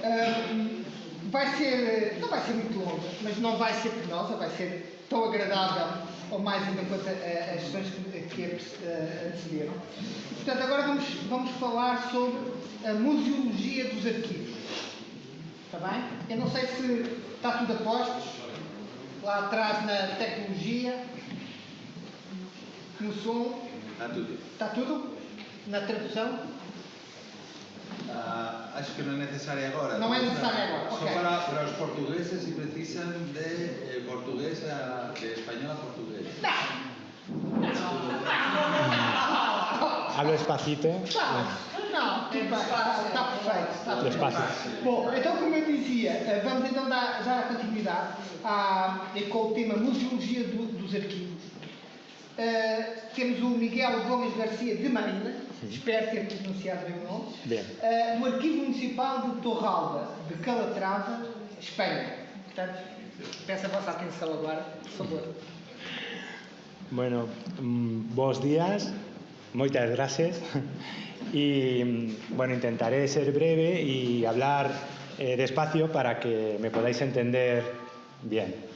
Não vai ser muito longa, mas não vai ser penosa, vai ser tão agradável ou mais ainda quanto as sessões que antecederam. Portanto, agora vamos falar sobre a museologia dos arquivos. Está bem? Eu não sei se está tudo a postos, lá atrás na tecnologia, no som. Está tudo. Está tudo? Na tradução? Acho que não é necessário agora. Não é necessário agora, Só ok. para os portugueses si precisam de português de espanhol a português. Hablo despacito. Não, está perfeito. Despacio. Bom, então como eu dizia, vamos então dar já a continuidade com o tema Museologia dos Arquivos. Temos o Miguel Gomes Garcia de Marina, espero ter pronunciado bem o nome, do Arquivo Municipal de Torralba, de Calatrava, Espanha. Portanto, peço a vossa atenção agora, por favor. Bueno, bons días, moitas gracias. Y bueno, intentaré ser breve y hablar despacio para que me podáis entender bien.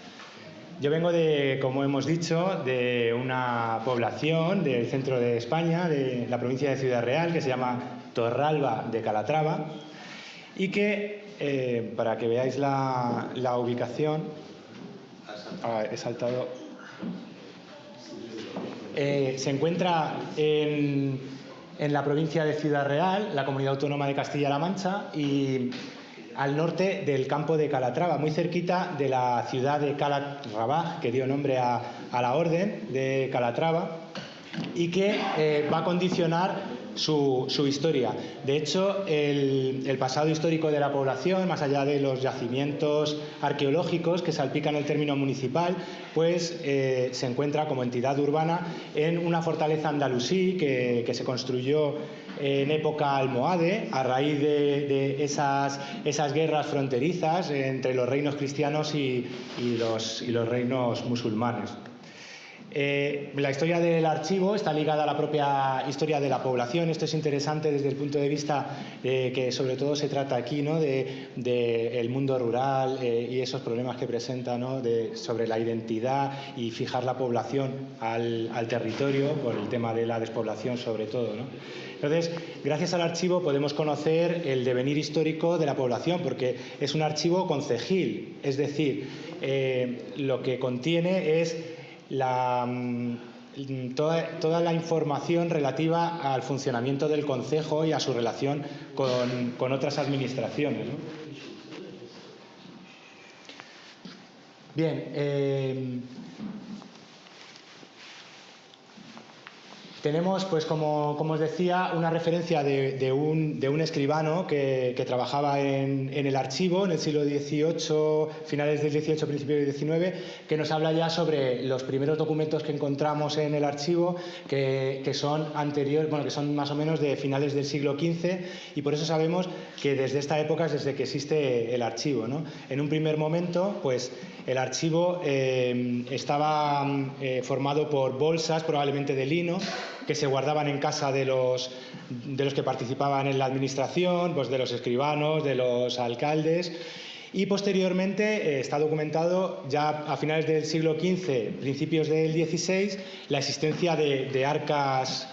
Yo vengo de, como hemos dicho, de una población del centro de España, de la provincia de Ciudad Real, que se llama Torralba de Calatrava, y que, para que veáis la ubicación, he saltado, se encuentra en la provincia de Ciudad Real, la comunidad autónoma de Castilla-La Mancha, y al norte del campo de Calatrava, muy cerquita de la ciudad de Calatrava, que dio nombre a la orden de Calatrava, y que va a condicionar su historia. De hecho, el pasado histórico de la población, más allá de los yacimientos arqueológicos que salpican el término municipal, pues se encuentra como entidad urbana en una fortaleza andalusí que se construyó en época almohade a raíz de esas guerras fronterizas entre los reinos cristianos y los reinos musulmanes. La historia del archivo está ligada a la propia historia de la población. Esto es interesante desde el punto de vista que sobre todo se trata aquí, ¿no?, del mundo rural y esos problemas que presenta, ¿no?, sobre la identidad y fijar la población al territorio por el tema de la despoblación sobre todo, ¿no? Entonces, gracias al archivo podemos conocer el devenir histórico de la población, porque es un archivo concejil, es decir, lo que contiene es toda la información relativa al funcionamiento del concejo y a su relación con otras administraciones, ¿no? Bien, tenemos, pues como os decía, una referencia de un escribano que trabajaba en el archivo en el siglo XVIII, finales del XVIII, principios del XIX, que nos habla ya sobre los primeros documentos que encontramos en el archivo, que son anteriores, bueno, que son más o menos de finales del siglo XV, y por eso sabemos que desde esta época es desde que existe el archivo, ¿no? En un primer momento, pues el archivo estaba formado por bolsas, probablemente de lino, que se guardaban en casa de los que participaban en la administración, pues de los escribanos, de los alcaldes, y posteriormente está documentado ya a finales del siglo XV, principios del XVI, la existencia de arcas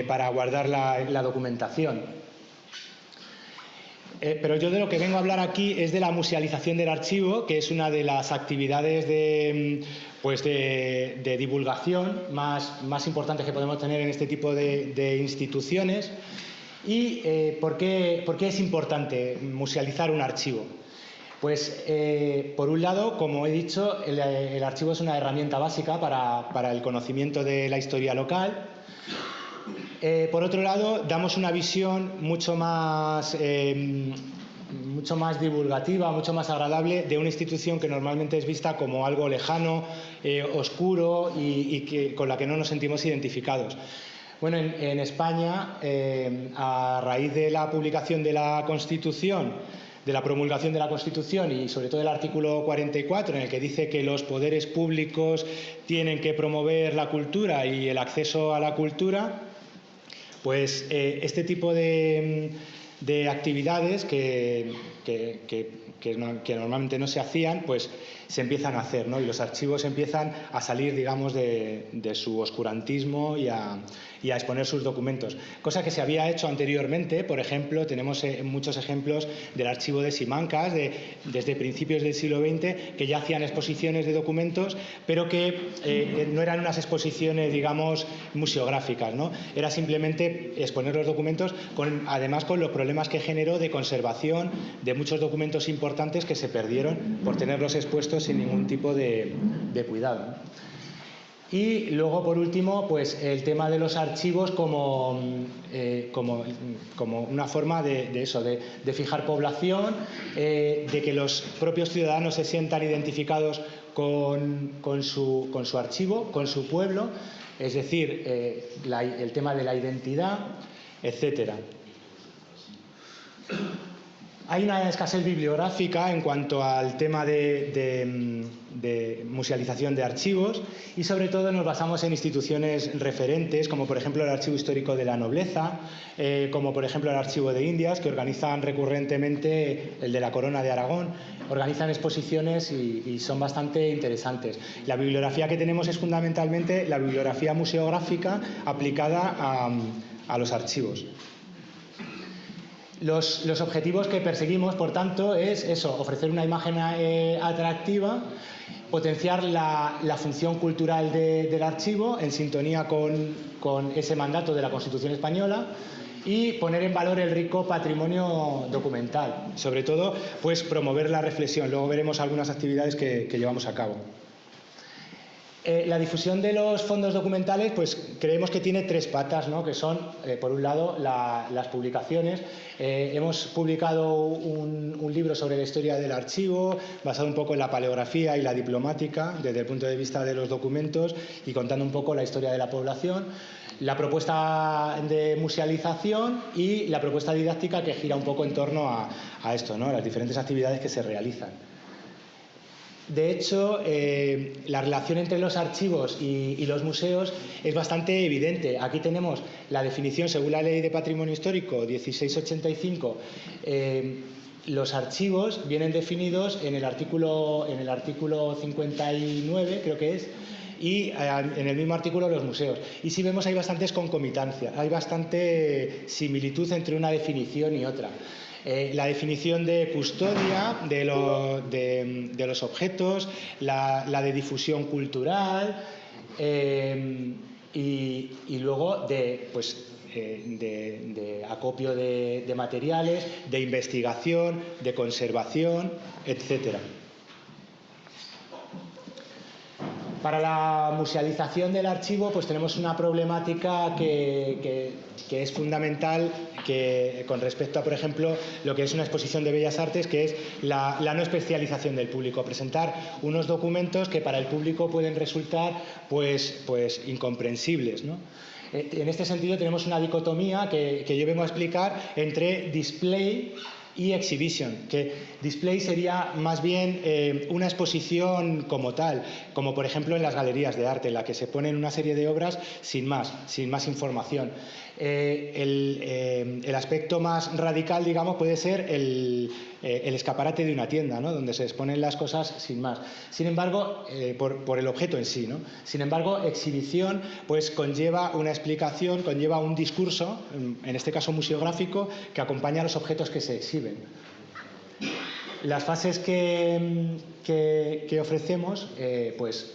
para guardar la documentación. Pero yo de lo que vengo a hablar aquí es de la musealización del archivo, que es una de las actividades de divulgación más importantes que podemos tener en este tipo de instituciones. ¿Y por qué es importante musealizar un archivo? Pues, por un lado, como he dicho, el archivo es una herramienta básica para el conocimiento de la historia local. Por otro lado, damos una visión mucho más divulgativa, mucho más agradable de una institución que normalmente es vista como algo lejano, oscuro y con la que no nos sentimos identificados. Bueno, en España, a raíz de la publicación de la Constitución, de la promulgación de la Constitución y sobre todo el artículo 44, en el que dice que los poderes públicos tienen que promover la cultura y el acceso a la cultura, pues este tipo de de actividades que normalmente no se hacían, pues se empiezan a hacer, ¿no? Y los archivos empiezan a salir, digamos, de su oscurantismo y a exponer sus documentos. Cosa que se había hecho anteriormente. Por ejemplo, tenemos muchos ejemplos del archivo de Simancas, desde principios del siglo XX, que ya hacían exposiciones de documentos, pero que no eran unas exposiciones, digamos, museográficas, ¿no? Era simplemente exponer los documentos, además con los problemas que generó de conservación de muchos documentos importantes que se perdieron por tenerlos expuestos sin ningún tipo de cuidado, ¿no? Y luego, por último, pues el tema de los archivos como una forma de fijar población, de que los propios ciudadanos se sientan identificados con su archivo, con su pueblo, es decir, el tema de la identidad, etcétera. Hay una escasez bibliográfica en cuanto al tema de musealización de archivos, y sobre todo nos basamos en instituciones referentes, como por ejemplo el Archivo Histórico de la Nobleza, como por ejemplo el Archivo de Indias, que organizan recurrentemente, el de la Corona de Aragón, organizan exposiciones y son bastante interesantes. La bibliografía que tenemos es fundamentalmente la bibliografía museográfica aplicada a los archivos. Los objetivos que perseguimos, por tanto, es eso: ofrecer una imagen atractiva, potenciar la función cultural del archivo en sintonía con ese mandato de la Constitución española, y poner en valor el rico patrimonio documental. Sobre todo, pues promover la reflexión. Luego veremos algunas actividades que llevamos a cabo. La difusión de los fondos documentales, pues creemos que tiene tres patas, ¿no? Que son, por un lado, las publicaciones. Hemos publicado un libro sobre la historia del archivo, basado un poco en la paleografía y la diplomática, desde el punto de vista de los documentos, y contando un poco la historia de la población. La propuesta de musealización y la propuesta didáctica, que gira un poco en torno a esto, ¿no? Las diferentes actividades que se realizan. De hecho, la relación entre los archivos y los museos es bastante evidente. Aquí tenemos la definición, según la Ley de Patrimonio Histórico 1685. Los archivos vienen definidos en el artículo 59, creo que es, y en el mismo artículo los museos. Y si vemos, hay bastantes concomitancias, hay bastante similitud entre una definición y otra. La definición de custodia de los objetos, la de difusión cultural, y luego de acopio de materiales, de investigación, de conservación, etcétera. Para la musealización del archivo, pues tenemos una problemática que es fundamental, con respecto a, por ejemplo, lo que es una exposición de Bellas Artes, que es la no especialización del público. Presentar unos documentos que para el público pueden resultar pues incomprensibles, ¿no? En este sentido tenemos una dicotomía que yo vengo a explicar entre display y exhibition, que display sería más bien una exposición como tal, como por ejemplo en las galerías de arte, en la que se ponen una serie de obras sin más información. El aspecto más radical, digamos, puede ser el escaparate de una tienda, ¿no? Donde se exponen las cosas sin más. Sin embargo, por el objeto en sí, ¿no? Sin embargo, exhibición pues conlleva una explicación, conlleva un discurso, en este caso museográfico, que acompaña a los objetos que se exhiben. Las fases que ofrecemos, pues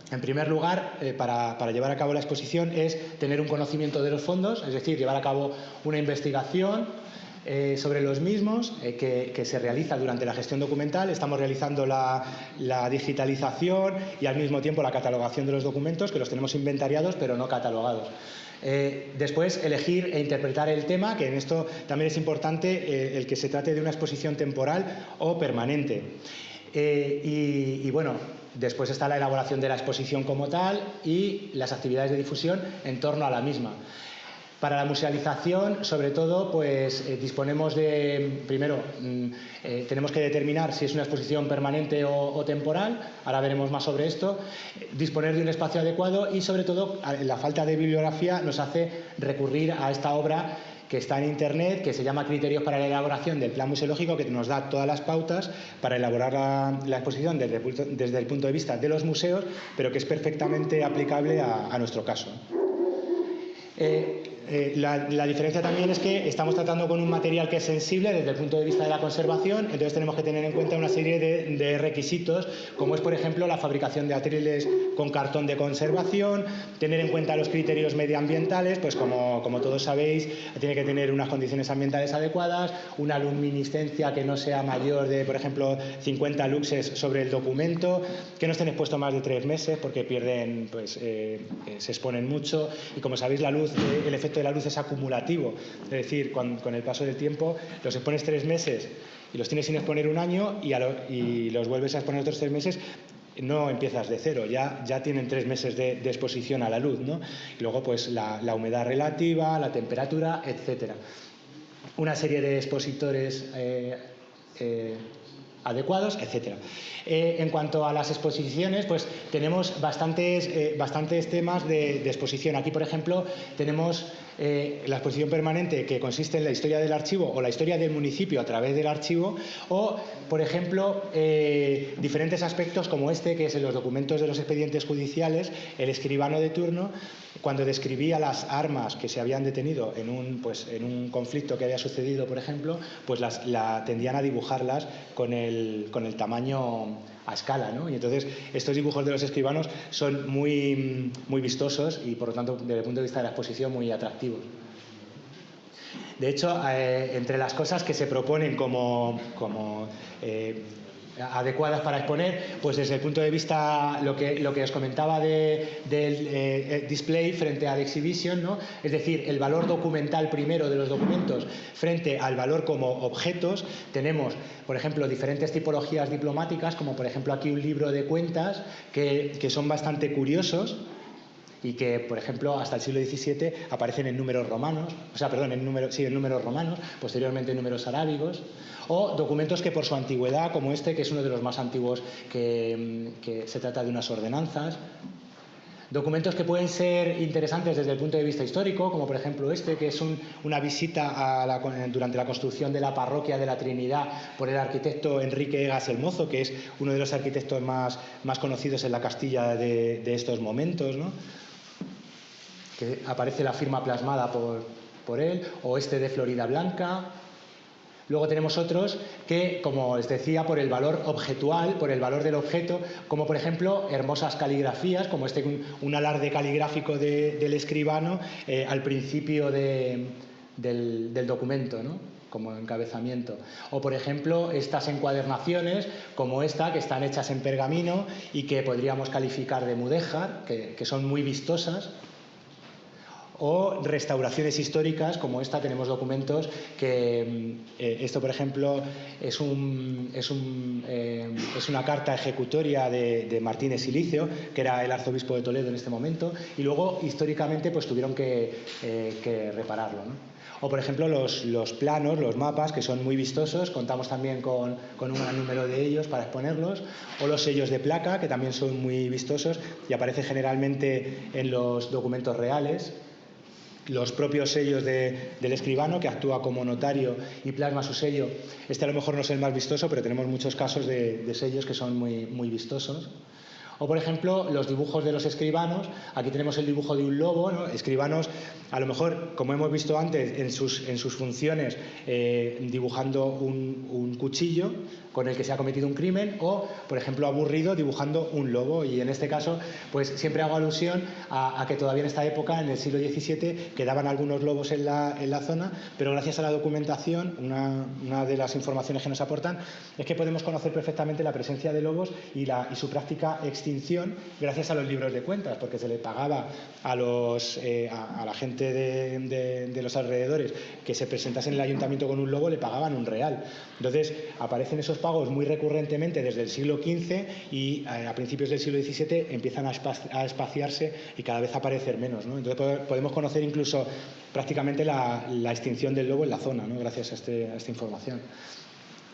en primer lugar, para llevar a cabo la exposición, es tener un conocimiento de los fondos, es decir, llevar a cabo una investigación sobre los mismos, que se realiza durante la gestión documental. Estamos realizando la digitalización y al mismo tiempo la catalogación de los documentos, que los tenemos inventariados pero no catalogados. Después, elegir e interpretar el tema, que en esto también es importante el que se trate de una exposición temporal o permanente. Y bueno, después está la elaboración de la exposición como tal y las actividades de difusión en torno a la misma. Para la musealización, sobre todo, pues disponemos de, primero, tenemos que determinar si es una exposición permanente o temporal, ahora veremos más sobre esto, disponer de un espacio adecuado y, sobre todo, la falta de bibliografía nos hace recurrir a esta obra que está en Internet, que se llama Criterios para la elaboración del plan museológico, que nos da todas las pautas para elaborar la exposición desde el punto de vista de los museos, pero que es perfectamente aplicable a nuestro caso. La diferencia también es que estamos tratando con un material que es sensible desde el punto de vista de la conservación, entonces tenemos que tener en cuenta una serie de requisitos, como es, por ejemplo, la fabricación de atriles con cartón de conservación, tener en cuenta los criterios medioambientales, pues como todos sabéis, tiene que tener unas condiciones ambientales adecuadas, una luminiscencia que no sea mayor de, por ejemplo, 50 luxes sobre el documento, que no estén expuestos más de 3 meses porque pierden, pues se exponen mucho, y como sabéis, la luz, el efecto de la luz es acumulativo, es decir, con el paso del tiempo los expones 3 meses y los tienes sin exponer un año y los vuelves a exponer otros 3 meses, no empiezas de cero, ya tienen 3 meses de exposición a la luz, ¿no? Y luego pues la humedad relativa, la temperatura, etcétera. Una serie de expositores adecuados, etcétera. En cuanto a las exposiciones, pues tenemos bastantes temas de exposición. Aquí, por ejemplo, tenemos la exposición permanente, que consiste en la historia del archivo o la historia del municipio a través del archivo, o, por ejemplo, diferentes aspectos como este, que es en los documentos de los expedientes judiciales, el escribano de turno, cuando describía las armas que se habían detenido en un conflicto que había sucedido, por ejemplo, pues tendían a dibujarlas con el tamaño a escala, ¿no? Y entonces estos dibujos de los escribanos son muy vistosos y, por lo tanto, desde el punto de vista de la exposición, muy atractivos. De hecho, entre las cosas que se proponen como adecuadas para exponer, pues desde el punto de vista, lo que os comentaba del display frente al exhibition, ¿no? Es decir, el valor documental primero de los documentos frente al valor como objetos. Tenemos, por ejemplo, diferentes tipologías diplomáticas, como por ejemplo aquí un libro de cuentas que son bastante curiosos y que, por ejemplo, hasta el siglo XVII aparecen en números romanos, en números romanos, posteriormente en números arábigos, o documentos que por su antigüedad, como este, que es uno de los más antiguos, que se trata de unas ordenanzas. Documentos que pueden ser interesantes desde el punto de vista histórico, como por ejemplo este, que es una visita durante la construcción de la parroquia de la Trinidad por el arquitecto Enrique Egas el Mozo, que es uno de los arquitectos más conocidos en la Castilla de estos momentos, ¿no? Que aparece la firma plasmada por él, o este de Florida Blanca. Luego tenemos otros que, como os decía, por el valor objetual, por el valor del objeto, como por ejemplo hermosas caligrafías, como un alarde caligráfico del escribano al principio del documento, ¿no? Como encabezamiento. O por ejemplo estas encuadernaciones como esta, que están hechas en pergamino y que podríamos calificar de mudéjar, que son muy vistosas. O restauraciones históricas, como esta. Tenemos documentos que esto, por ejemplo, es una carta ejecutoria de Martínez Silicio, que era el arzobispo de Toledo en este momento, y luego históricamente pues tuvieron que repararlo, ¿no? O por ejemplo los planos, los mapas, que son muy vistosos, contamos también con un gran número de ellos para exponerlos, o los sellos de placa, que también son muy vistosos y aparecen generalmente en los documentos reales. Los propios sellos del escribano, que actúa como notario y plasma su sello. Este a lo mejor no es el más vistoso, pero tenemos muchos casos de sellos que son muy vistosos. O, por ejemplo, los dibujos de los escribanos. Aquí tenemos el dibujo de un lobo, ¿no? Escribanos, a lo mejor, como hemos visto antes, en sus funciones, dibujando un cuchillo con el que se ha cometido un crimen, o, por ejemplo, aburrido, dibujando un lobo. Y en este caso, pues siempre hago alusión a que todavía en esta época, en el siglo XVII, quedaban algunos lobos en la zona, pero gracias a la documentación, una de las informaciones que nos aportan es que podemos conocer perfectamente la presencia de lobos y su práctica extinción gracias a los libros de cuentas, porque se le pagaba a la gente de los alrededores que se presentase en el ayuntamiento con un lobo, le pagaban un real. Entonces aparecen esos pagos muy recurrentemente desde el siglo XV y a principios del siglo XVII empiezan a espaciarse y cada vez a aparecer menos, ¿no? Entonces podemos conocer incluso prácticamente la extinción del lobo en la zona, ¿no? Gracias a esta información.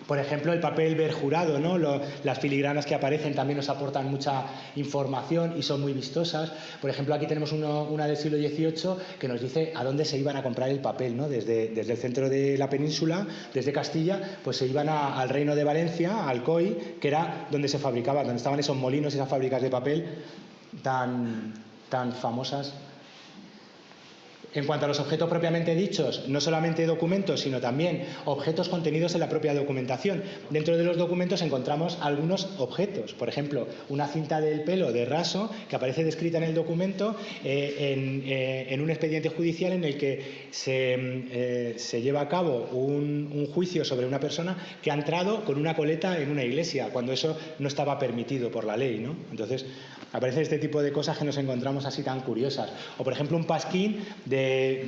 Por ejemplo, el papel perjurado, ¿no? Las filigranas que aparecen también nos aportan mucha información y son muy vistosas. Por ejemplo, aquí tenemos una del siglo XVIII que nos dice a dónde se iban a comprar el papel, ¿no? Desde el centro de la península, desde Castilla, pues se iban al Reino de Valencia, a Alcoy, que era donde se fabricaba, donde estaban esos molinos y esas fábricas de papel tan famosas. En cuanto a los objetos propiamente dichos, no solamente documentos, sino también objetos contenidos en la propia documentación. Dentro de los documentos encontramos algunos objetos. Por ejemplo, una cinta del pelo de raso que aparece descrita en el documento en un expediente judicial en el que se lleva a cabo un juicio sobre una persona que ha entrado con una coleta en una iglesia, cuando eso no estaba permitido por la ley, ¿no? Entonces, aparecen este tipo de cosas que nos encontramos así tan curiosas. O, por ejemplo, un pasquín de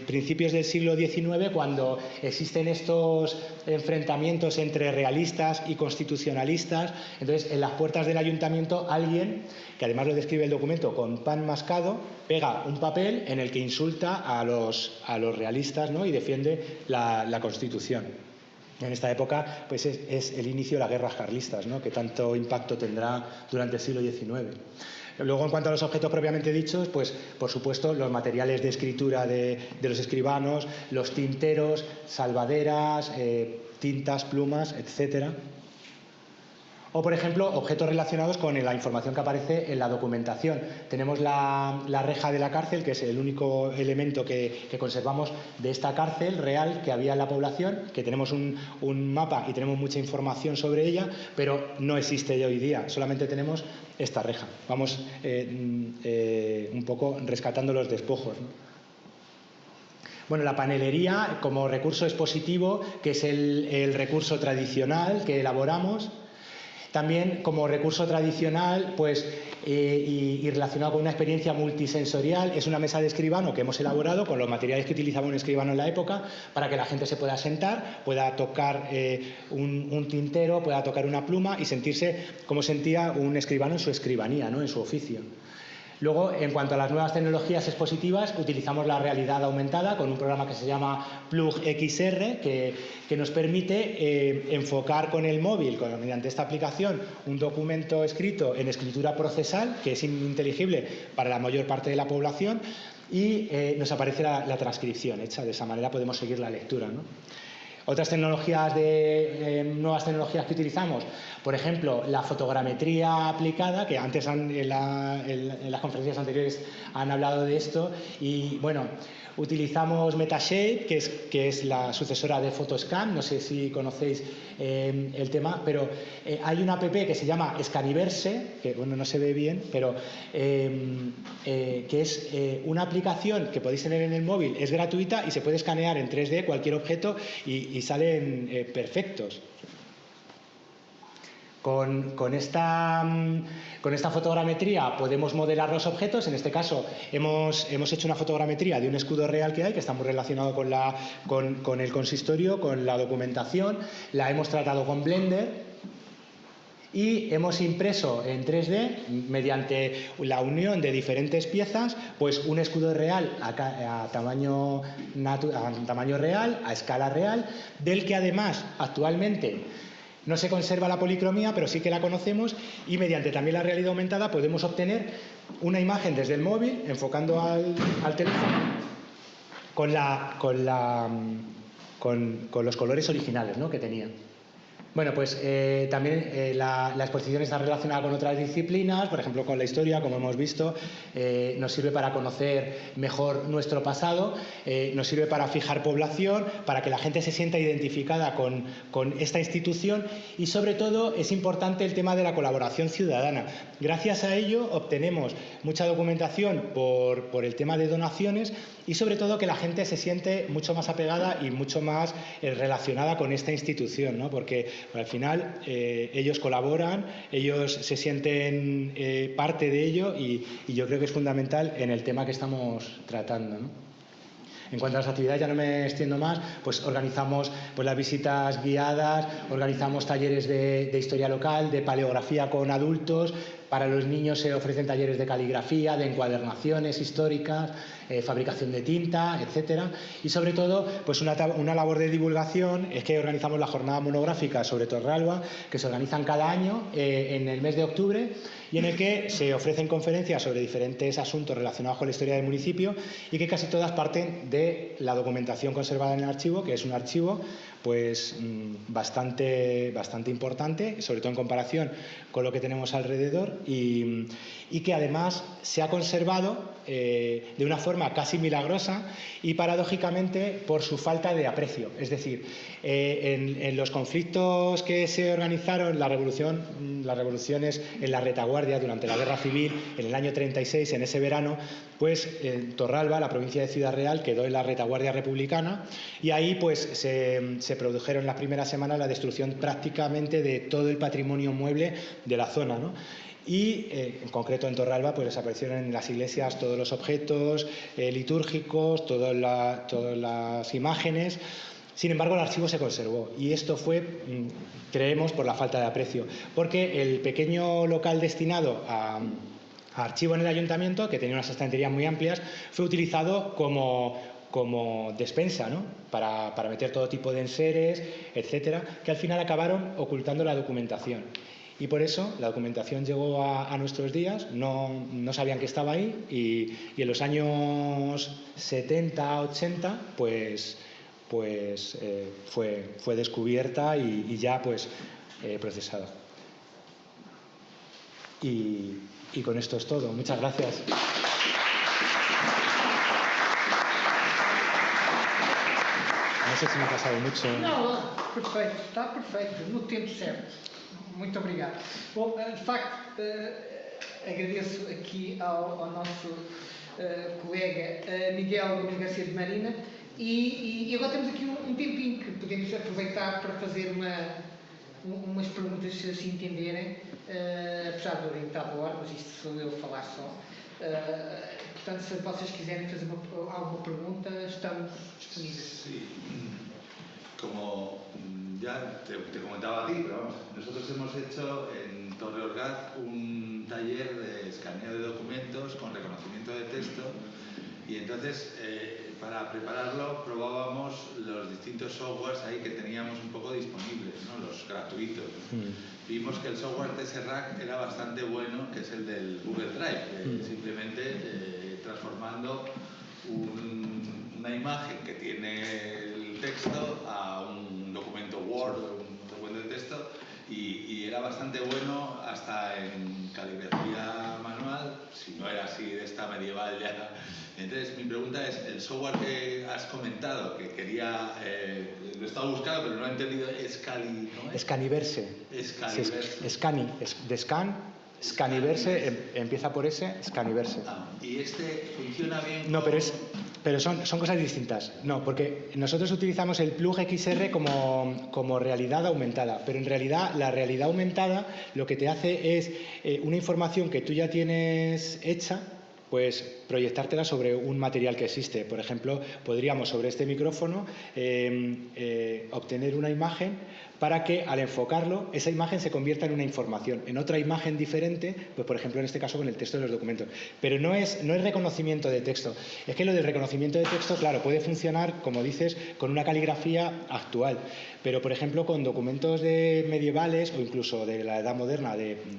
principios del siglo XIX, cuando existen estos enfrentamientos entre realistas y constitucionalistas. Entonces, en las puertas del ayuntamiento, alguien, que además lo describe el documento con pan mascado, pega un papel en el que insulta a los realistas, ¿no? Y defiende la Constitución. En esta época, pues es el inicio de las guerras carlistas, ¿no? Que tanto impacto tendrá durante el siglo XIX. Luego, en cuanto a los objetos propiamente dichos, pues por supuesto los materiales de escritura de los escribanos, los tinteros, salvaderas, tintas, plumas, etcétera. O, por ejemplo, objetos relacionados con la información que aparece en la documentación. Tenemos la reja de la cárcel, que es el único elemento que conservamos de esta cárcel real que había en la población, que tenemos un mapa y tenemos mucha información sobre ella, pero no existe hoy día, solamente tenemos esta reja. Vamos un poco rescatando los despojos, ¿no? Bueno, la panelería como recurso expositivo, que es el recurso tradicional que elaboramos. También como recurso tradicional, pues, y relacionado con una experiencia multisensorial, es una mesa de escribano que hemos elaborado con los materiales que utilizaba un escribano en la época, para que la gente se pueda sentar, pueda tocar un tintero, pueda tocar una pluma y sentirse como sentía un escribano en su escribanía, ¿no? En su oficio. Luego, en cuanto a las nuevas tecnologías expositivas, utilizamos la realidad aumentada con un programa que se llama Plug XR, que nos permite enfocar con el móvil, mediante esta aplicación, un documento escrito en escritura procesal, que es ininteligible para la mayor parte de la población, y nos aparece la transcripción hecha. De esa manera podemos seguir la lectura, ¿no? Otras tecnologías nuevas tecnologías que utilizamos, por ejemplo, la fotogrametría aplicada, que antes en las conferencias anteriores han hablado de esto, y bueno, utilizamos Metashape, que es la sucesora de Photoscan. No sé si conocéis el tema, pero hay una app que se llama Scaniverse, que bueno, no se ve bien, pero que es una aplicación que podéis tener en el móvil, es gratuita y se puede escanear en 3D cualquier objeto y salen perfectos. Con esta fotogrametría podemos modelar los objetos. En este caso hemos hecho una fotogrametría de un escudo real que hay, que está muy relacionado con el consistorio, con la documentación. La hemos tratado con Blender y hemos impreso en 3D, mediante la unión de diferentes piezas, pues un escudo real a tamaño real, a escala real, del que además actualmente no se conserva la policromía, pero sí que la conocemos, y mediante también la realidad aumentada podemos obtener una imagen desde el móvil, enfocando al teléfono, con los colores originales, ¿no?, que tenía. Bueno, pues también la exposición está relacionada con otras disciplinas, por ejemplo con la historia, como hemos visto. Nos sirve para conocer mejor nuestro pasado, nos sirve para fijar población, para que la gente se sienta identificada con esta institución, y sobre todo es importante el tema de la colaboración ciudadana. Gracias a ello obtenemos mucha documentación por el tema de donaciones, y sobre todo que la gente se siente mucho más apegada y mucho más relacionada con esta institución, ¿no? Porque al final ellos colaboran, ellos se sienten parte de ello, y yo creo que es fundamental en el tema que estamos tratando, ¿no? En cuanto a las actividades, ya no me extiendo más, pues organizamos pues las visitas guiadas, organizamos talleres de historia local, de paleografía con adultos, para los niños se ofrecen talleres de caligrafía, de encuadernaciones históricas, fabricación de tinta, etcétera. Y sobre todo, pues una labor de divulgación es que organizamos la jornada monográfica sobre Torralba, que se organizan cada año en el mes de octubre, y en el que se ofrecen conferencias sobre diferentes asuntos relacionados con la historia del municipio y que casi todas parten de la documentación conservada en el archivo, que es un archivo pues bastante importante, sobre todo en comparación con lo que tenemos alrededor, y que además se ha conservado de una forma casi milagrosa y paradójicamente por su falta de aprecio. Es decir, en los conflictos que se organizaron, las revoluciones en la retaguardia durante la Guerra Civil, en el año 36, en ese verano, pues Torralba, la provincia de Ciudad Real, quedó en la retaguardia republicana, y ahí pues se produjeron en las primeras semanas la destrucción prácticamente de todo el patrimonio mueble de la zona, ¿no? Y en concreto en Torralba pues desaparecieron en las iglesias todos los objetos litúrgicos, todas las imágenes. Sin embargo, el archivo se conservó, y esto fue, creemos, por la falta de aprecio, porque el pequeño local destinado a archivo en el ayuntamiento, que tenía unas estanterías muy amplias, fue utilizado como despensa, ¿no? para meter todo tipo de enseres, etcétera, que al final acabaron ocultando la documentación. Y por eso la documentación llegó a nuestros días, no sabían que estaba ahí, y en los años 70, 80, pues fue descubierta y ya pues procesada. Y con esto es todo. Muchas gracias. No sé se me ha pasado mucho. Não, perfeito, está perfeito, no tempo certo. Muito obrigado. Bom, de facto, agradeço aqui ao nosso colega Miguel Gomes Garcia de Marina, e agora temos aqui um tempinho que podemos aproveitar para fazer umas perguntas, se assim entenderem, apesar de eu estar da hora, mas isto sou eu a falar só. Portanto, se vocês quiserem fazer alguma pergunta, estamos disponíveis. Sí, como ya te comentaba a ti, pero vamos, nosotros hemos hecho en Torre Orgaz un taller de escaneo de documentos con reconocimiento de texto, y entonces para prepararlo probábamos los distintos softwares ahí que teníamos un poco disponibles, ¿no? Los gratuitos. Vimos que el software TSRAC era bastante bueno, que es el del Google Drive, simplemente transformando una imagen que tiene el texto a un documento Word o un documento de texto, y era bastante bueno hasta en caligrafía manual, si no era así de esta medieval ya. Entonces mi pregunta es, el software que has comentado, que quería, lo he estado buscando pero no he entendido, Scaniverse. Scaniverse. Scani, de scan, Scaniverse, empieza por S, Scaniverse. ¿Y este funciona bien? No, pero son cosas distintas. No, porque nosotros utilizamos el plug XR como realidad aumentada, pero en realidad la realidad aumentada lo que te hace es una información que tú ya tienes hecha, pues proyectártela sobre un material que existe. Por ejemplo, podríamos sobre este micrófono obtener una imagen para que al enfocarlo esa imagen se convierta en una información, en otra imagen diferente, pues por ejemplo en este caso con el texto de los documentos. Pero no es reconocimiento de texto. Es que lo del reconocimiento de texto, claro, puede funcionar, como dices, con una caligrafía actual, pero por ejemplo con documentos medievales o incluso de la edad moderna,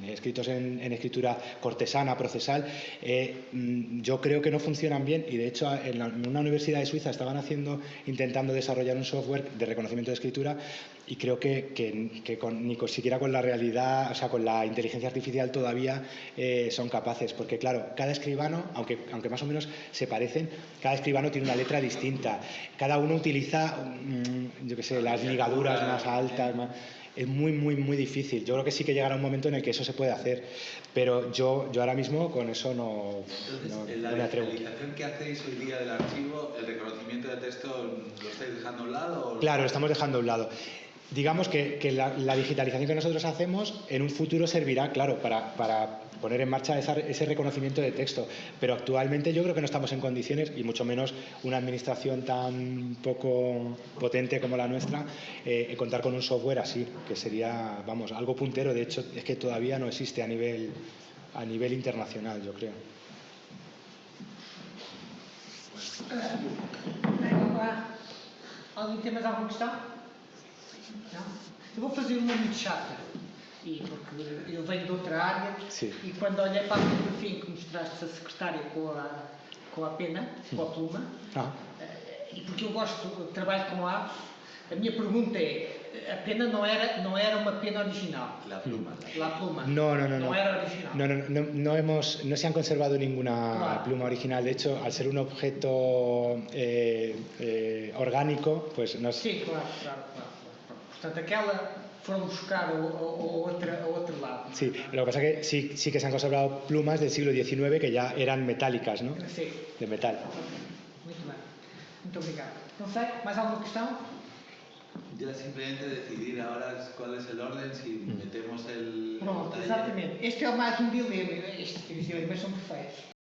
escritos en escritura cortesana, procesal, yo creo que no funcionan bien, y de hecho en una universidad de Suiza estaban intentando desarrollar un software de reconocimiento de escritura, y creo que ni siquiera con la realidad, o sea, con la inteligencia artificial todavía son capaces, porque claro, cada escribano, aunque más o menos se parecen, cada escribano tiene una letra distinta, cada uno utiliza, yo qué sé, las ligaduras más altas, es muy, muy, muy difícil. Yo creo que sí que llegará un momento en el que eso se puede hacer, pero yo ahora mismo con eso no me atrevo. ¿La digitalización que hacéis hoy día del archivo, el reconocimiento de texto, lo estáis dejando a un lado? Claro, lo estamos dejando a un lado. Digamos que la digitalización que nosotros hacemos en un futuro servirá, claro, para poner en marcha ese reconocimiento de texto, pero actualmente yo creo que no estamos en condiciones, y mucho menos una administración tan poco potente como la nuestra, contar con un software así, que sería, vamos, algo puntero. De hecho, es que todavía no existe a nivel a nivel internacional, yo creo. Alguém tem mais alguma questão? Não? Eu vou fazer uma muito chata, porque eu venho de outra área. Sim. E quando olhei para a fotografia em que mostraste a secretária com a pena, com a pluma, e porque eu gosto de trabalho com aves, a minha pergunta é, a pena não era uma pena original. La pluma. La pluma. No era original. No se han conservado ninguna Claro. pluma original. De hecho, al ser un objeto orgánico, pues no sé. Sim, claro. Portanto, aquela foram buscar a outro lado. Sí, lo que pasa es que sí que se han conservado plumas del siglo XIX que ya eran metálicas, ¿no? Sim. De metal. Muito bem. Muito obrigado. Não sei, mais alguma questão? Ya simplemente decidir ahora cuál es el orden, si metemos el Pronto, taller. exatamente. Este é mais um dilema. Estes dilemas são perfeitos.